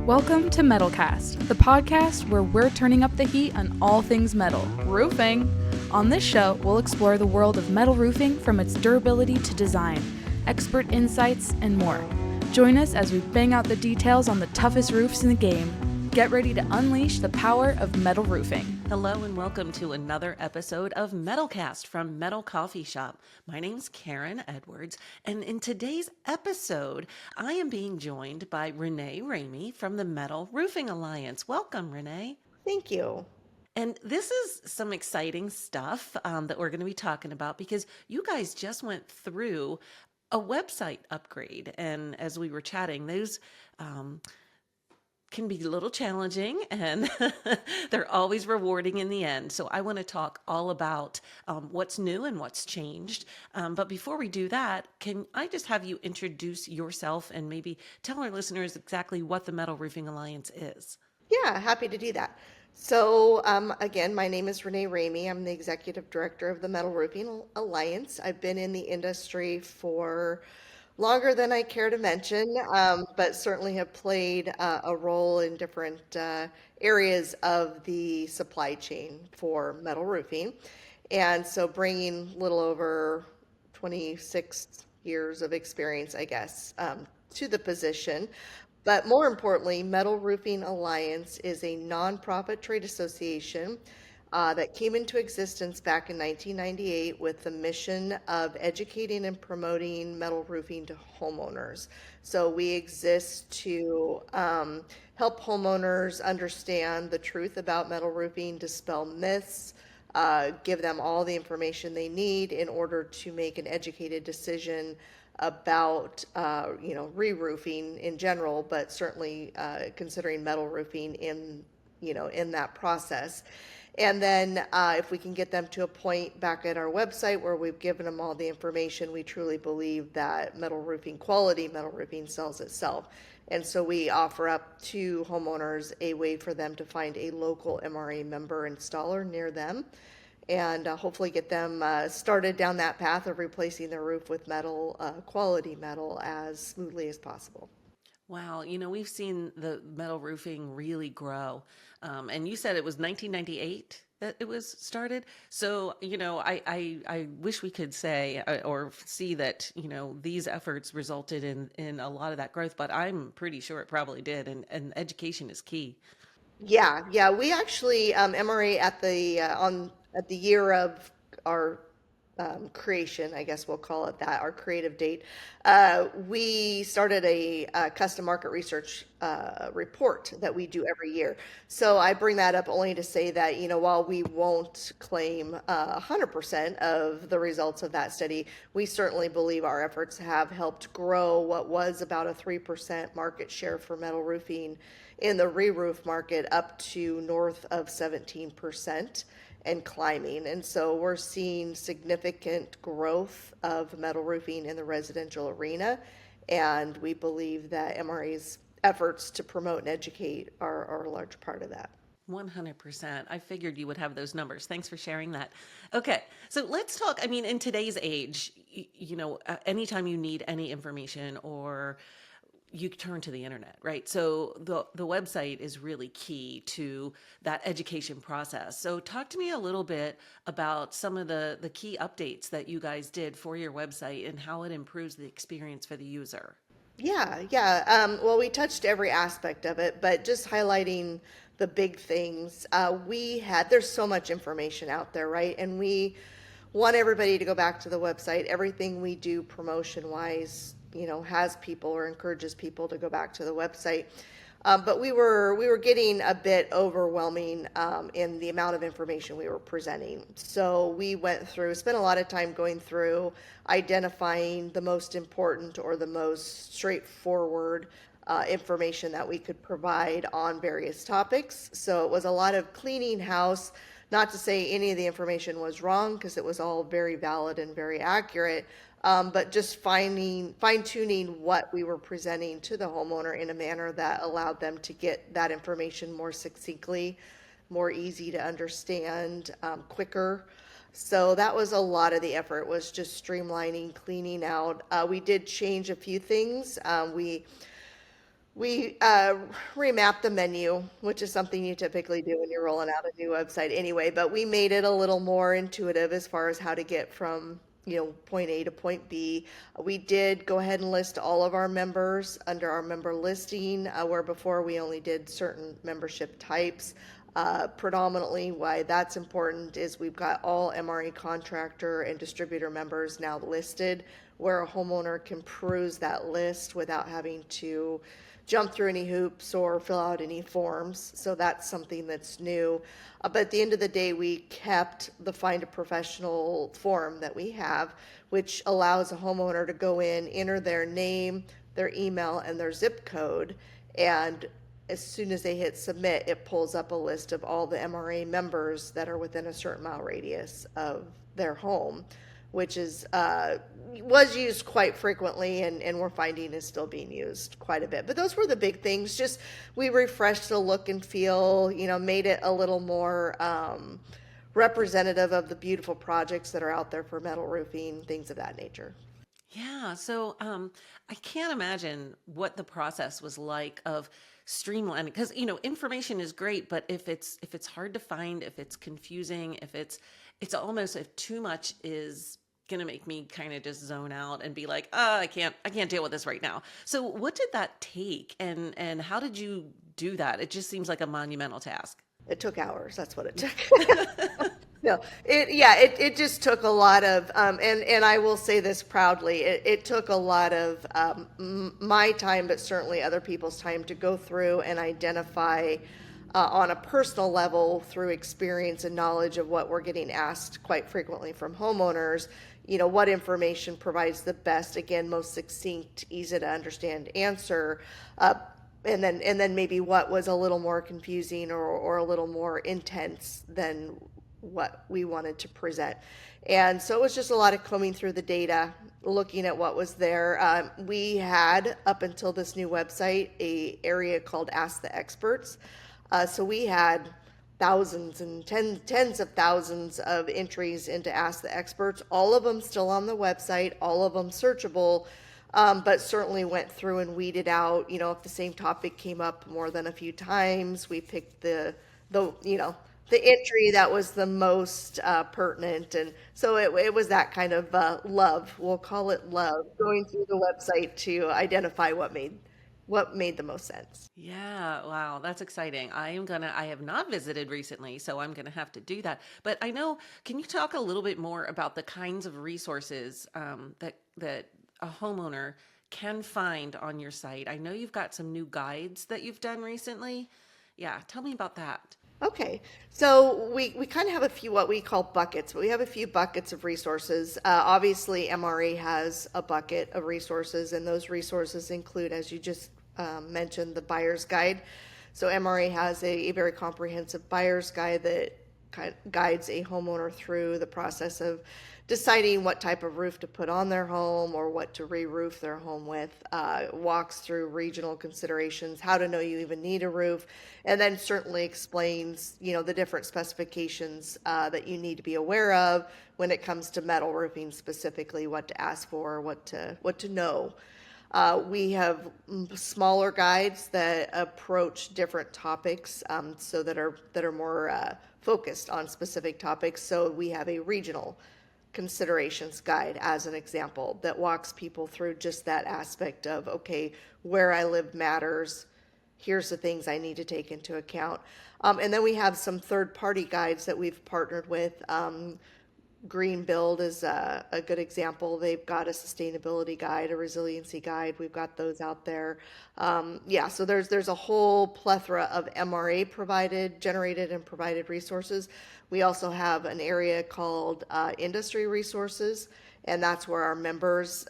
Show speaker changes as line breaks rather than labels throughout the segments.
Welcome to Metalcast, the podcast where we're turning up the heat on all things metal, roofing. On this show, we'll explore the world of metal roofing from its durability to design, expert insights, and more. Join us as we bang out the details on the toughest roofs in the game. Get ready to unleash the power of metal roofing.
Hello and welcome to another episode of Metalcast from Metal Coffee Shop. My name's Karen Edwards, and in today's episode, I am being joined by Renee Ramey from the Metal Roofing Alliance. Welcome, Renee.
Thank you.
And this is some exciting stuff that we're going to be talking about because you guys just went through a website upgrade. And as we were chatting, those can be a little challenging and they're always rewarding in the end. So I want to talk all about what's new and what's changed. But before we do that, can I just have you introduce yourself and maybe tell our listeners exactly what the Metal Roofing Alliance is?
Yeah, happy to do that. So again, my name is Renee Ramey. I'm the executive director of the Metal Roofing Alliance. I've been in the industry for longer than I care to mention, but certainly have played a role in different areas of the supply chain for metal roofing. And so bringing a little over 26 years of experience, I guess, to the position. But more importantly, Metal Roofing Alliance is a nonprofit trade association that came into existence back in 1998 with the mission of educating and promoting metal roofing to homeowners. So we exist to help homeowners understand the truth about metal roofing, dispel myths, give them all the information they need in order to make an educated decision about re-roofing in general, but certainly considering metal roofing in that process. And then if we can get them to a point back at our website where we've given them all the information, we truly believe that quality metal roofing sells itself. And so we offer up to homeowners a way for them to find a local MRA member installer near them and hopefully get them started down that path of replacing their roof with metal, quality metal, as smoothly as possible.
Wow, we've seen the metal roofing really grow. And you said it was 1998 that it was started. So, I wish we could say or see that, these efforts resulted in a lot of that growth, but I'm pretty sure it probably did. And education is key.
Yeah. We actually MRA at the year of our creation, I guess we'll call it that, our creative date, we started a custom market research report that we do every year. So I bring that up only to say that, while we won't claim 100% of the results of that study, we certainly believe our efforts have helped grow what was about a 3% market share for metal roofing in the re-roof market up to north of 17%. And climbing. And so we're seeing significant growth of metal roofing in the residential arena. And we believe that MRA's efforts to promote and educate are a large part of that.
100%. I figured you would have those numbers. Thanks for sharing that. Okay. So let's talk. In today's age, anytime you need any information or you turn to the internet, right? So the website is really key to that education process. So talk to me a little bit about some of the key updates that you guys did for your website and how it improves the experience for the user.
Yeah. Well, we touched every aspect of it, but just highlighting the big things. There's so much information out there, right? And we want everybody to go back to the website. Everything we do promotion-wise has people or encourages people to go back to the website. But we were getting a bit overwhelming in the amount of information we were presenting. So we spent a lot of time going through identifying the most important or the most straightforward information that we could provide on various topics. So it was a lot of cleaning house, not to say any of the information was wrong because it was all very valid and very accurate. But just fine-tuning what we were presenting to the homeowner in a manner that allowed them to get that information more succinctly, more easy to understand, quicker. So that was a lot of the effort, was just streamlining, cleaning out. We did change a few things. We remapped the menu, which is something you typically do when you're rolling out a new website anyway, but we made it a little more intuitive as far as how to get from, point A to point B. We did go ahead and list all of our members under our member listing, where before we only did certain membership types. Predominantly, why that's important is we've got all MRA contractor and distributor members now listed, where a homeowner can peruse that list without having to jump through any hoops or fill out any forms. So that's something that's new. But at the end of the day, we kept the Find a Professional form that we have, which allows a homeowner to go in, enter their name, their email, and their zip code. And as soon as they hit submit, it pulls up a list of all the MRA members that are within a certain mile radius of their home, which is was used quite frequently, and we're finding is still being used quite a bit. But those were the big things. Just we refreshed the look and feel, made it a little more representative of the beautiful projects that are out there for metal roofing, things of that nature.
Yeah, so I can't imagine what the process was like of streamlining, because information is great, but if it's hard to find, if it's confusing, it's almost, if too much is gonna make me kind of just zone out and be like, I can't deal with this right now. So what did that take, and how did you do that? It just seems like a monumental task.
It took hours. That's what it took. No, it just took a lot of, and I will say this proudly, it took a lot of my time, but certainly other people's time to go through and identify on a personal level through experience and knowledge of what we're getting asked quite frequently from homeowners. What information provides the best, again, most succinct, easy to understand answer. And then maybe what was a little more confusing or a little more intense than what we wanted to present. And so it was just a lot of combing through the data, looking at what was there. We had, up until this new website, a area called Ask the Experts. So we had thousands and tens of thousands of entries into Ask the Experts, all of them still on the website, all of them searchable. But certainly went through and weeded out, if the same topic came up more than a few times, we picked the entry that was the most pertinent. And so it was that kind of love, we'll call it love, going through the website to identify what made the most sense.
Yeah, wow, that's exciting. I have not visited recently, so I'm gonna have to do that. But I know, can you talk a little bit more about the kinds of resources that a homeowner can find on your site? I know you've got some new guides that you've done recently. Yeah, tell me about that.
Okay, so we kind of have a few what we call buckets, but we have a few buckets of resources. Obviously, MRA has a bucket of resources, and those resources include, as you just mentioned, the buyer's guide. So MRA has a very comprehensive buyer's guide that guides a homeowner through the process of deciding what type of roof to put on their home or what to re-roof their home with, walks through regional considerations, how to know you even need a roof, and then certainly explains, the different specifications that you need to be aware of when it comes to metal roofing, specifically what to ask for, what to know. We have smaller guides that approach different topics, so that are more focused on specific topics. So we have a regional considerations guide, as an example, that walks people through just that aspect of, okay, where I live matters. Here's the things I need to take into account. And then we have some third-party guides that we've partnered with. Green Build is a good example. They've got a sustainability guide, a resiliency guide. We've got those out there. So there's a whole plethora of MRA generated and provided resources. We also have an area called industry resources, and that's where our members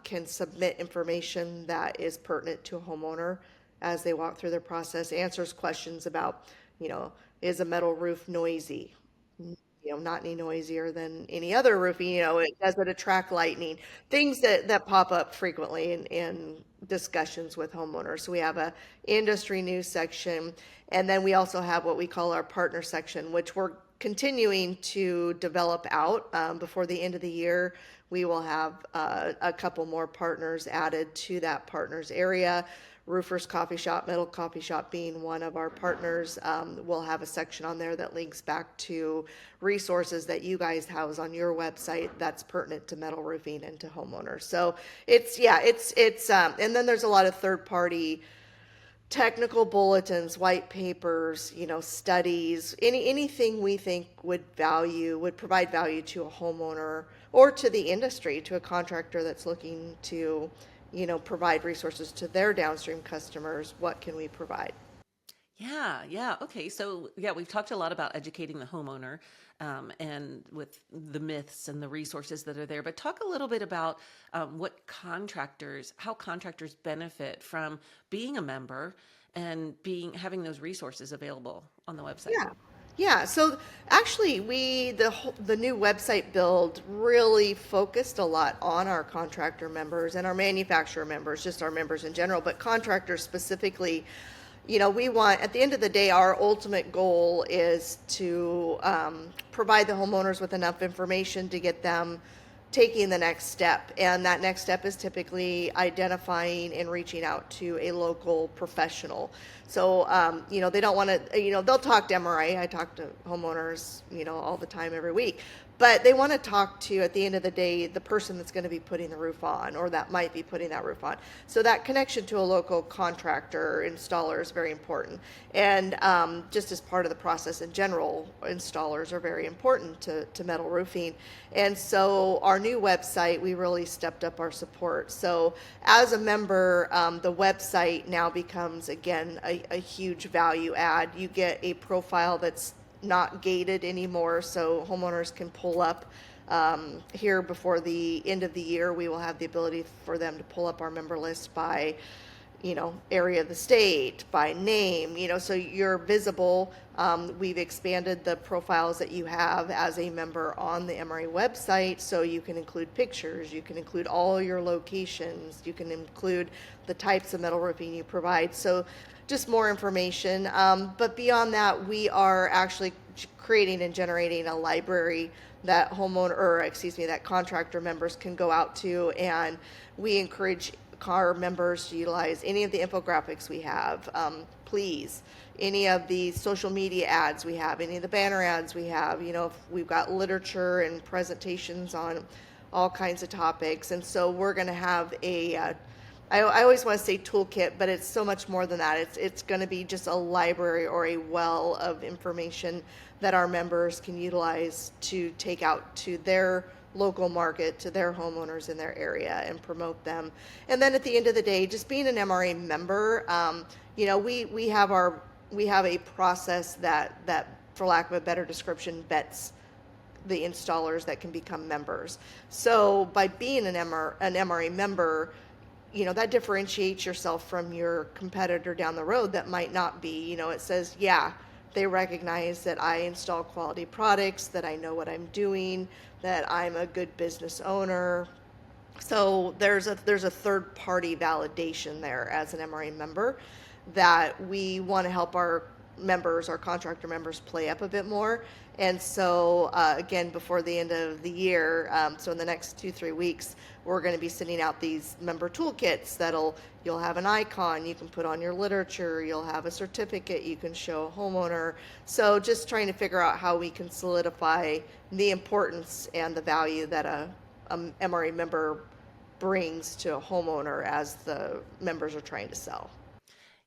can submit information that is pertinent to a homeowner as they walk through their process, answers questions about, is a metal roof noisy? Not any noisier than any other roofing. Does it attract lightning? Things that pop up frequently in discussions with homeowners. So we have a industry news section, and then we also have what we call our partner section, which we're continuing to develop out. Before the end of the year, we will have a couple more partners added to that partners area. Roofers Coffee Shop, Metal Coffee Shop being one of our partners. We'll have a section on there that links back to resources that you guys house on your website that's pertinent to metal roofing and to homeowners. So and then there's a lot of third party technical bulletins, white papers, studies, anything we think would provide value to a homeowner or to the industry, to a contractor that's looking to, provide resources to their downstream customers. What can we provide?
Yeah, yeah. Okay, so yeah, we've talked a lot about educating the homeowner and with the myths and the resources that are there. But talk a little bit about how contractors benefit from being a member and having those resources available on the website.
Yeah. Yeah, so actually the new website build really focused a lot on our contractor members and our manufacturer members, just our members in general, but contractors specifically. We want, at the end of the day, our ultimate goal is to provide the homeowners with enough information to get them taking the next step. And that next step is typically identifying and reaching out to a local professional. So, they don't want to, they'll talk to MRA. I talk to homeowners, all the time, every week. But they want to talk to, at the end of the day, the person that's going to be putting the roof on, or that might be putting that roof on. So that connection to a local contractor, installer, is very important. And just as part of the process in general, installers are very important to metal roofing. And so our new website, we really stepped up our support. So as a member, the website now becomes, again, a huge value add. You get a profile that's not gated anymore, so homeowners can pull up here before the end of the year. We will have the ability for them to pull up our member list by area of the state, by name, so you're visible. We've expanded the profiles that you have as a member on the MRA website, so you can include pictures, you can include all your locations, you can include the types of metal roofing you provide. So just more information. But beyond that, we are actually creating and generating a library that that contractor members can go out to, and we encourage our members to utilize any of the infographics we have, please, any of the social media ads we have, any of the banner ads we have. If we've got literature and presentations on all kinds of topics. And so we're going to have I always want to say toolkit, but it's so much more than that. It's going to be just a library or a well of information that our members can utilize to take out to their local market, to their homeowners in their area, and promote them. And then at the end of the day, just being an MRA member, we have a process that, for lack of a better description, vets the installers that can become members. So by being an MRA member, that differentiates yourself from your competitor down the road that might not be. It says, yeah, they recognize that I install quality products, that I know what I'm doing, that I'm a good business owner. So there's a third party validation there as an MRA member that we want to help our contractor members, play up a bit more. And so again, before the end of the year, so in the next 2-3 weeks, we're going to be sending out these member toolkits you'll have an icon you can put on your literature, you'll have a certificate you can show a homeowner. So just trying to figure out how we can solidify the importance and the value that a MRA member brings to a homeowner as the members are trying to sell.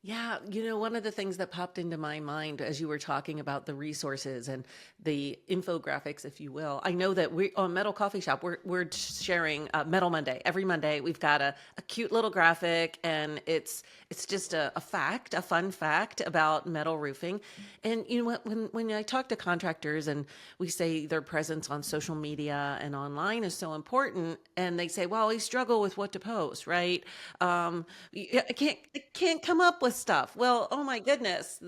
Yeah, one of the things that popped into my mind as you were talking about the resources and the infographics, if you will, I know that we on Metal Coffee Shop, we're sharing Metal Monday. Every Monday, we've got a cute little graphic, and it's just a fun fact about metal roofing. And when I talk to contractors and we say their presence on social media and online is so important, and they say, well, we struggle with what to post, right? I can't come up with stuff. Well, oh my goodness,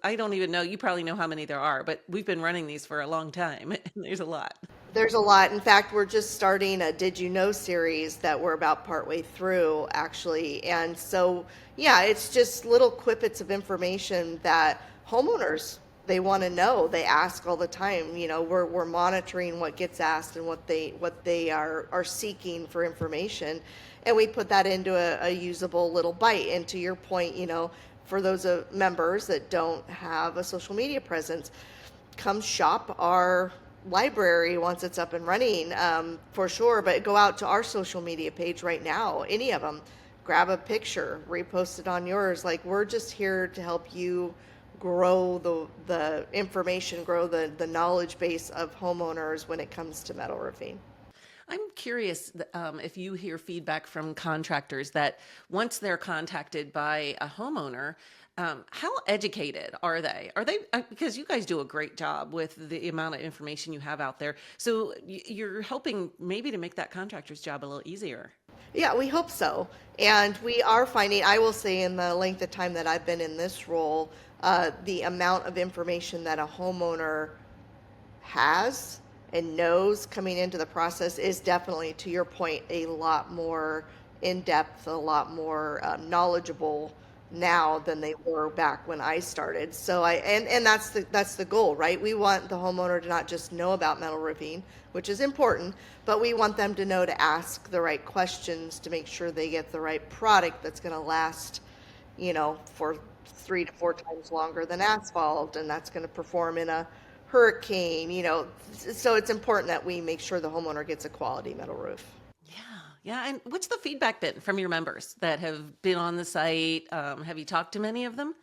I don't even know. You probably know how many there are, but we've been running these for a long time, and there's a lot.
There's a lot. In fact, we're just starting a Did You Know series that we're about partway through, actually. And so, yeah, it's just little quippets of information that homeowners they want to know. They ask all the time. We're monitoring what gets asked and what they are seeking for information, and we put that into a usable little bite. And to your point, for those members that don't have a social media presence, come shop our library once it's up and running, for sure. But go out to our social media page right now, any of them, grab a picture, repost it on yours. Like, we're just here to help you grow the information, grow the knowledge base of homeowners when it comes to metal roofing.
I'm curious if you hear feedback from contractors that once they're contacted by a homeowner, how educated are they? Because you guys do a great job with the amount of information you have out there. So you're helping maybe to make that contractor's job a little easier.
Yeah, we hope so. And we are finding, I will say, in the length of time that I've been in this role, the amount of information that a homeowner has and knows coming into the process is definitely, to your point, a lot more in depth, a lot more knowledgeable now than they were back when I started. So and that's the goal, right? We want the homeowner to not just know about metal roofing, which is important, but we want them to know to ask the right questions to make sure they get the right product that's going to last, for 3 to 4 times longer than asphalt, and that's going to perform in a hurricane, so it's important that we make sure the homeowner gets a quality metal roof.
Yeah. And what's the feedback been from your members that have been on the site? Have you talked to many of them?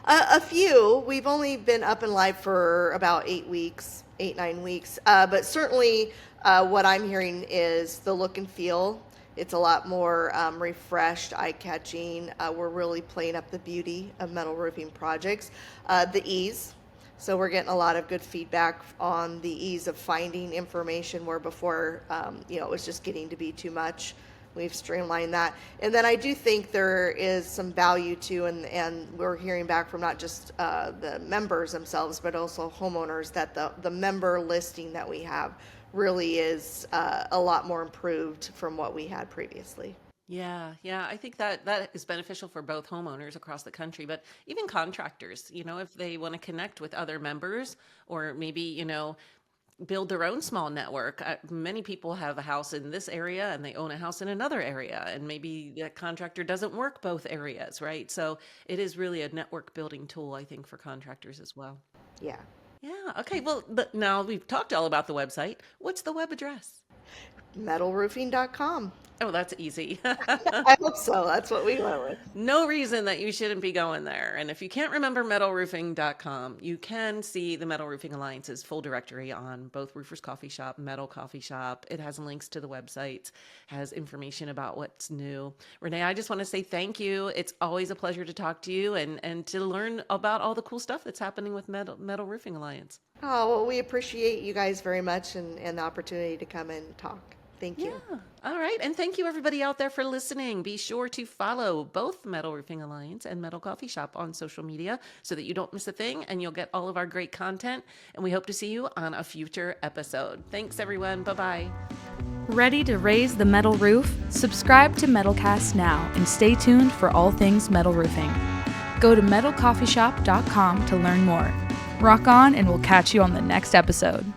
A few. We've only been up and live for about 9 weeks, but certainly what I'm hearing is the look and feel. It's a lot more refreshed, eye-catching. We're really playing up the beauty of metal roofing projects. The ease. So we're getting a lot of good feedback on the ease of finding information, where before, it was just getting to be too much. We've streamlined that. And then I do think there is some value to, and we're hearing back from not just the members themselves, but also homeowners, that the member listing that we have really is a lot more improved from what we had previously.
Yeah. I think that is beneficial for both homeowners across the country, but even contractors, if they want to connect with other members, or maybe, build their own small network. Many people have a house in this area and they own a house in another area, and maybe the contractor doesn't work both areas, right? So it is really a network building tool, I think, for contractors as well.
Yeah.
Yeah. Okay. Well, now we've talked all about the website. What's the web address?
Metalroofing.com.
Oh, that's easy.
I hope so. That's what we went with.
No reason that you shouldn't be going there. And if you can't remember metalroofing.com, you can see the Metal Roofing Alliance's full directory on both Roofers Coffee Shop, Metal Coffee Shop. It has links to the websites, has information about what's new. Renee, I just want to say thank you. It's always a pleasure to talk to you and to learn about all the cool stuff that's happening with Metal Roofing Alliance.
Oh, well, we appreciate you guys very much, and the opportunity to come and talk. Thank you.
Yeah. All right. And thank you, everybody out there, for listening. Be sure to follow both Metal Roofing Alliance and Metal Coffee Shop on social media so that you don't miss a thing, and you'll get all of our great content. And we hope to see you on a future episode. Thanks, everyone. Bye-bye.
Ready to raise the metal roof? Subscribe to Metalcast now and stay tuned for all things metal roofing. Go to metalcoffeeshop.com to learn more. Rock on, and we'll catch you on the next episode.